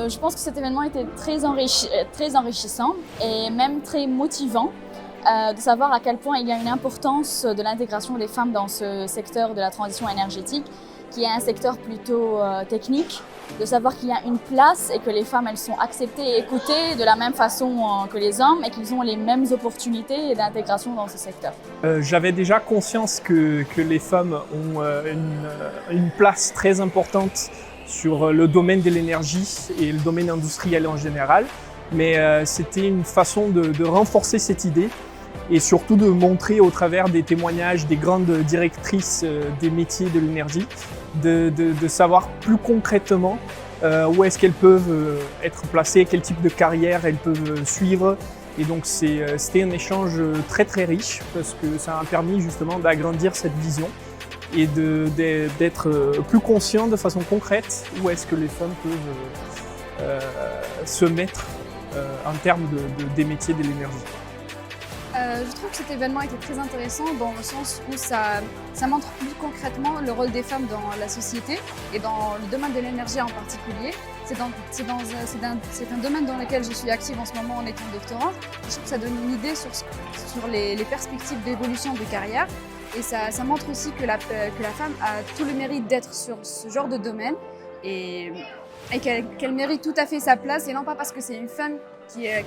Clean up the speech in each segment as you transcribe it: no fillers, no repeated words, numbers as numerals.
Je pense que cet événement était très enrichissant et même très motivant de savoir à quel point il y a une importance de l'intégration des femmes dans ce secteur de la transition énergétique, qui est un secteur plutôt technique, de savoir qu'il y a une place et que les femmes elles sont acceptées et écoutées de la même façon que les hommes et qu'ils ont les mêmes opportunités d'intégration dans ce secteur. J'avais déjà conscience que les femmes ont une place très importante sur le domaine de l'énergie et le domaine industriel en général, mais c'était une façon de renforcer cette idée et surtout de montrer au travers des témoignages des grandes directrices des métiers de l'énergie, de savoir plus concrètement où est-ce qu'elles peuvent être placées, quel type de carrière elles peuvent suivre. Et donc c'était un échange très très riche parce que ça a permis justement d'agrandir cette vision et d'être plus conscient de façon concrète où est-ce que les femmes peuvent se mettre en termes des métiers de l'énergie. Je trouve que cet événement était très intéressant dans le sens où ça montre plus concrètement le rôle des femmes dans la société et dans le domaine de l'énergie en particulier. C'est un domaine dans lequel je suis active en ce moment en étant doctorante. Je trouve que ça donne une idée sur les perspectives d'évolution de carrière et ça montre aussi que la femme a tout le mérite d'être sur ce genre de domaine et qu'elle mérite tout à fait sa place et non pas parce que c'est une femme qui est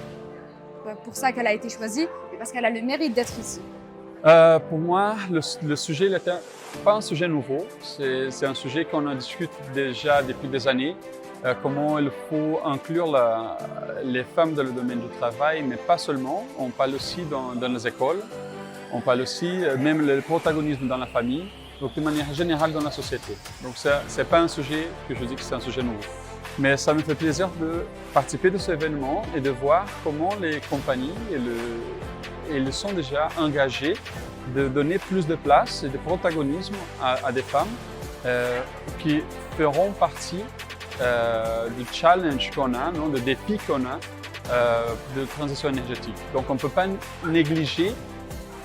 pour ça qu'elle a été choisie, mais parce qu'elle a le mérite d'être ici. Pour moi, le sujet n'était pas un sujet nouveau. C'est un sujet qu'on en discute déjà depuis des années. Comment il faut inclure les femmes dans le domaine du travail, mais pas seulement. On parle aussi dans les écoles. On parle aussi même le protagonisme dans la famille, donc de manière générale dans la société. Donc c'est pas un sujet que je dis que c'est un sujet nouveau. Mais ça me fait plaisir de participer de cet événement et de voir comment les compagnies elles sont déjà engagées de donner plus de place et de protagonisme à des femmes qui feront partie du challenge qu'on a, du défi qu'on a de transition énergétique. Donc on ne peut pas négliger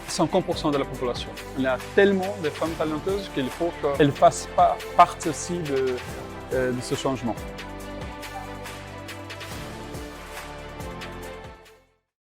50% de la population. Il y a tellement de femmes talentueuses qu'il faut qu'elles fassent partie aussi de ce changement.